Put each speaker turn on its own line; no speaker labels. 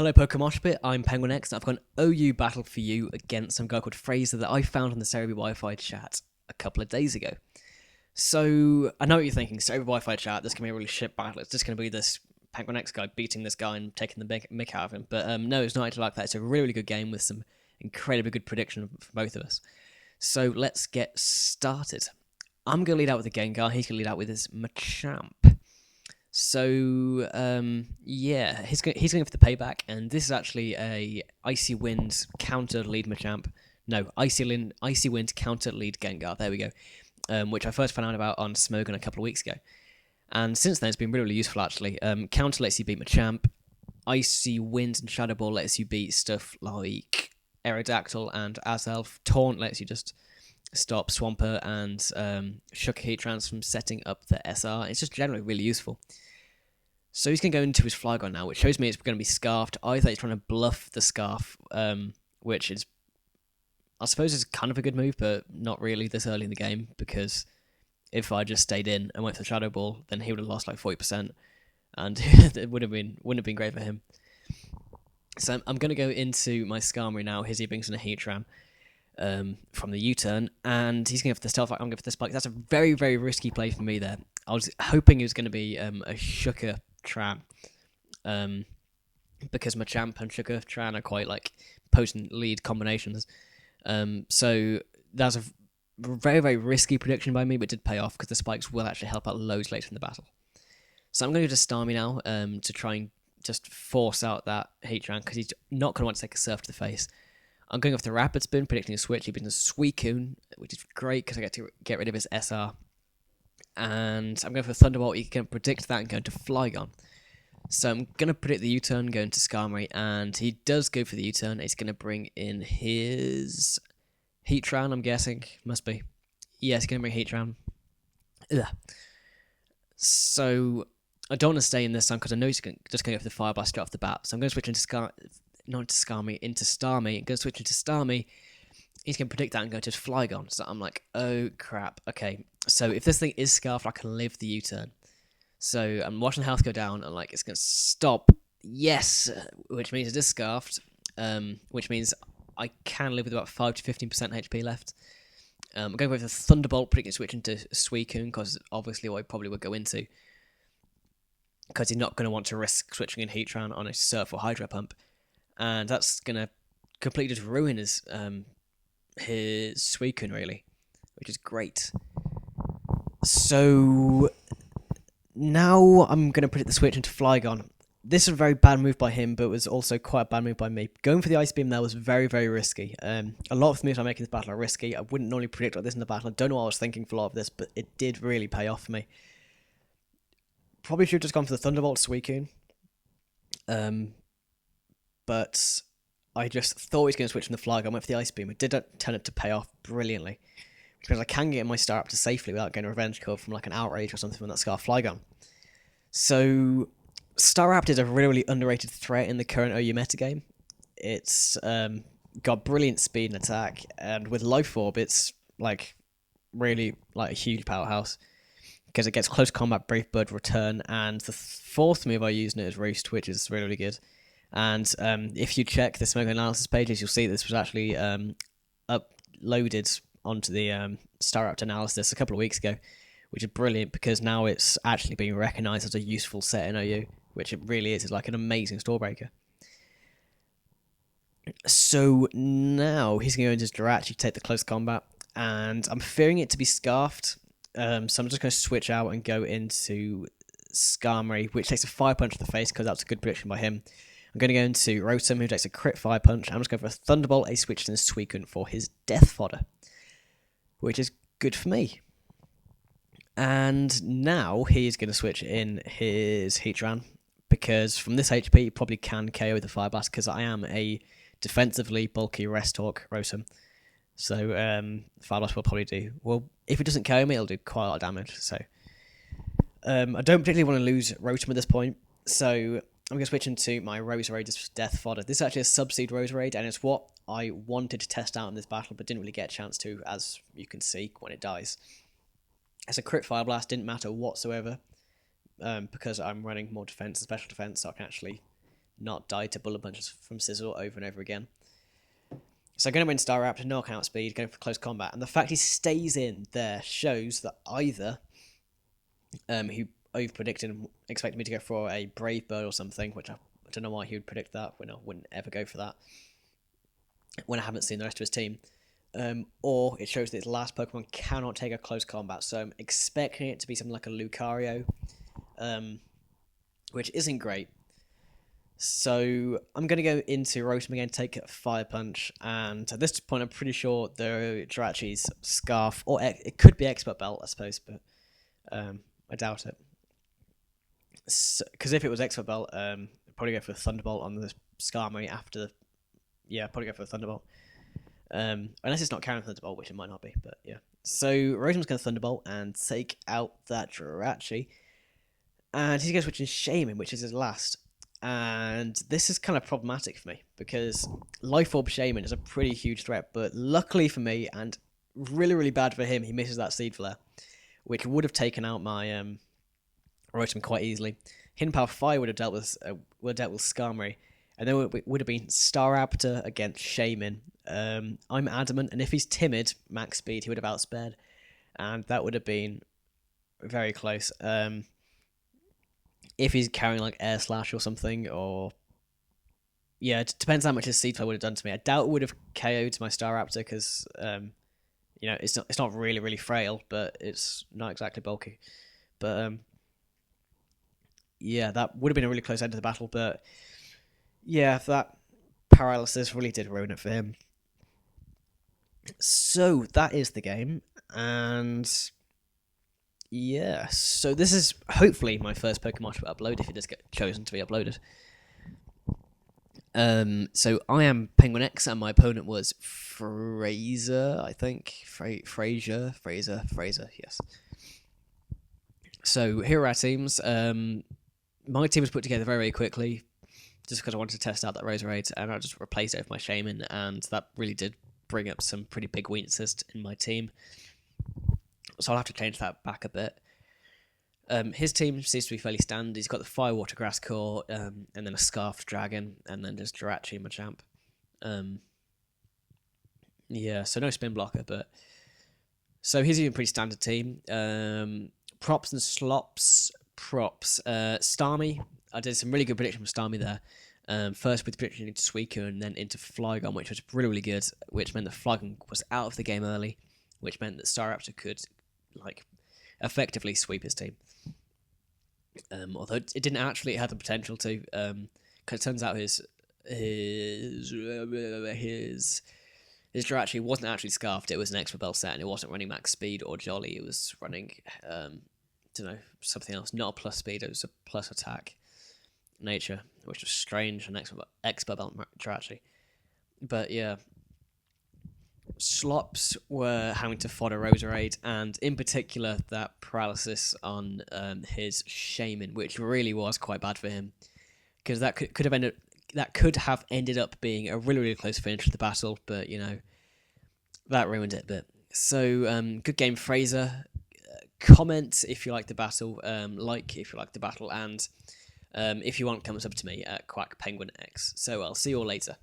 Hello PokeMoshPit, I'm PenguinX, and I've got an OU battle for you against some guy called Fraser that I found on the Staraptor Wi-Fi chat a couple of days ago. So, I know what you're thinking, Staraptor Wi-Fi chat, this can be a really shit battle, it's just going to be this PenguinX guy beating this guy and taking the mick out of him. But no, it's not actually like that, it's a really, really good game with some incredibly good prediction from both of us. So, let's get started. I'm going to lead out with the Gengar, he's going to lead out with his Machamp. So, yeah, he's going for the payback, and this is actually a Icy Wind counter lead Machamp. No, Icy Wind counter lead Gengar, there we go, which I first found out about on Smogon a couple of weeks ago. And since then, it's been really, really useful, actually. Counter lets you beat Machamp. Icy Wind and Shadow Ball lets you beat stuff like Aerodactyl and Azelf. Taunt lets you just stop Swampert and Shucker Heatrans from setting up the SR. It's just generally really useful. So he's going to go into his Flygon now, which shows me it's going to be Scarfed. I thought he's trying to bluff the Scarf, which is, I suppose, is kind of a good move, but not really this early in the game, because if I just stayed in and went for the Shadow Ball, then he would have lost like 40%, and it wouldn't have been great for him. So I'm going to go into my Starmie now. Here's Ebinks and a Heatran. From the U-turn, and he's going to go for the Stealth. I'm going for the Spike. That's a very, very risky play for me there. I was hoping it was going to be a Shucker Tran, because Machamp and Shucker Tran are quite like potent lead combinations. So that's a very, very risky prediction by me, but it did pay off because the Spikes will actually help out loads later in the battle. So I'm going to go to Starmie now to try and just force out that Heatran, because he's not going to want to take a Surf to the face. I'm going off the Rapid Spin, predicting a switch. He brings a Suicune, which is great because I get to get rid of his SR. And I'm going for Thunderbolt. You can predict that and go into Flygon. So I'm going to predict the U-turn, going to Starmie, and he does go for the U-turn. He's going to bring in his Heatran, I'm guessing. Must be. Yes, he's going to bring Heatran. Ugh. So I don't want to stay in this time because I know he's just going to go for the Fire Blast straight off the bat. So I'm going to switch into Starmie. I'm going to switch into Starmie. He's going to predict that and go to Flygon. So I'm like, oh crap. Okay, so if this thing is Scarfed, I can live the U-turn. So I'm watching health go down, and like it's going to stop. Yes, which means it is Scarfed. Which means I can live with about 5 to 15% HP left. I'm going with the Thunderbolt, predicting switch into Suicune, because obviously what I probably would go into, because he's not going to want to risk switching in Heatran on a Surf or Hydro Pump. And that's going to completely just ruin his Suicune, really, which is great. So now I'm going to predict the switch into Flygon. This is a very bad move by him, but it was also quite a bad move by me. Going for the Ice Beam there was very, very risky. A lot of the moves I make in this battle are risky. I wouldn't normally predict like this in the battle. I don't know what I was thinking for a lot of this, but it did really pay off for me. Probably should have just gone for the Thunderbolt Suicune. But I just thought he was going to switch from the Flygon. I went for the Ice Beam. It did turn out to pay off brilliantly, because I can get my Staraptor safely without getting a revenge kill from like an Outrage or something from that Scarf Flygon. So Staraptor is a really, really underrated threat in the current OU metagame. It's got brilliant speed and attack, and with Life Orb, it's like really like a huge powerhouse, because it gets close combat, Brave Bird, Return, and the fourth move I use in it is Roost, which is really, really good. And if you check the Smoke Analysis pages, you'll see this was actually uploaded onto the Staraptor Analysis a couple of weeks ago, which is brilliant, because now it's actually being recognised as a useful set in OU, which it really is. It's like an amazing Storebreaker. So now he's going to go into his Jirachi, take the close combat, and I'm fearing it to be Scarfed, so I'm just going to switch out and go into Starmie, which takes a Fire Punch to the face, because that's a good prediction by him. I'm going to go into Rotom, who takes a crit Fire Punch. I'm just going for a Thunderbolt, a switch to Suicune for his Death Fodder, which is good for me. And now he's going to switch in his Heatran, because from this HP, he probably can KO with the Fire Blast, because I am a defensively bulky Rest Hawk Rotom. So Fire Blast will probably do, well, if it doesn't KO me, it'll do quite a lot of damage. So I don't particularly want to lose Rotom at this point, so I'm going to switch into my Roserade Death Fodder. This is actually a Sub-Seed Roserade, and it's what I wanted to test out in this battle, but didn't really get a chance to, as you can see when it dies. As a crit Fire Blast, didn't matter whatsoever, because I'm running more defense and special defense, so I can actually not die to bullet punches from Sizzle over and over again. So going to win Staraptor, knockout speed, going for close combat, and the fact he stays in there shows that either he over-predicted and expected me to go for a Brave Bird or something, which I don't know why he would predict that when I wouldn't ever go for that when I haven't seen the rest of his team. Or it shows that his last Pokemon cannot take a close combat, so I'm expecting it to be something like a Lucario, which isn't great. So I'm going to go into Rotom again, take a Fire Punch, and at this point I'm pretty sure the Jirachi's Scarf, or it could be Expert Belt, I suppose, but I doubt it. Because if it was Expert Belt, I'd probably go for Thunderbolt on the Starmie after the... Yeah, probably go for the Thunderbolt. Unless it's not carrying Thunderbolt, which it might not be, but yeah. So Rotom's going to Thunderbolt and take out that Jirachi. And he's going to switch in Shaman, which is his last. And this is kind of problematic for me, because Life Orb Shaman is a pretty huge threat, but luckily for me, and really, really bad for him, he misses that Seed Flare, which would have taken out my Rotom quite easily. Hidden Power Fire would have dealt with Starmie, and then it would have been Staraptor against Shaman. I'm adamant, and if he's timid, max speed, he would have outspared, and that would have been very close. If he's carrying like Air Slash or something, or yeah, it depends how much his Seed Flare would have done to me. I doubt it would have KO'd my Staraptor because it's not really frail, but it's not exactly bulky. But yeah, that would have been a really close end to the battle. But yeah, that paralysis really did ruin it for him. So that is the game, and yeah, so this is hopefully my first PokeMoshPit upload if it does get chosen to be uploaded. So I am PenguinX, and my opponent was Fraser, I think. Fraser, yes. So here are our teams. My team was put together very, very quickly, just because I wanted to test out that Roserade, and I just replaced it with my Shaman, and that really did bring up some pretty big weaknesses in my team. So I'll have to change that back a bit. His team seems to be fairly standard. He's got the Firewater Grass Core, and then a Scarfed Dragon, and then just Jirachi, Machamp. Yeah, so no spin blocker, but... So he's even a pretty standard team. Props and slops. Props. Starmie. I did some really good prediction from Starmie there. First with the prediction into Suicune, and then into Flygon, which was really, really good, which meant that Flygon was out of the game early, which meant that Staraptor could effectively sweep his team. Although it didn't actually have the potential to, because it turns out his Jirachi wasn't actually Scarfed. It was an Expert Belt set, and it wasn't running max speed or Jolly. It was running, something else. Not a plus speed. It was a plus attack nature, which was strange. An Expert Belt Jirachi, but yeah. Slops were having to fodder Roserade, and in particular that paralysis on his Shaman, which really was quite bad for him, because that could have ended up being a really, really close finish to the battle, but that ruined it a bit. So good game, Fraser. Comment if you like the battle, like if you like the battle, and if you want, come up to me at QuackPenguinX. So I'll see you all later.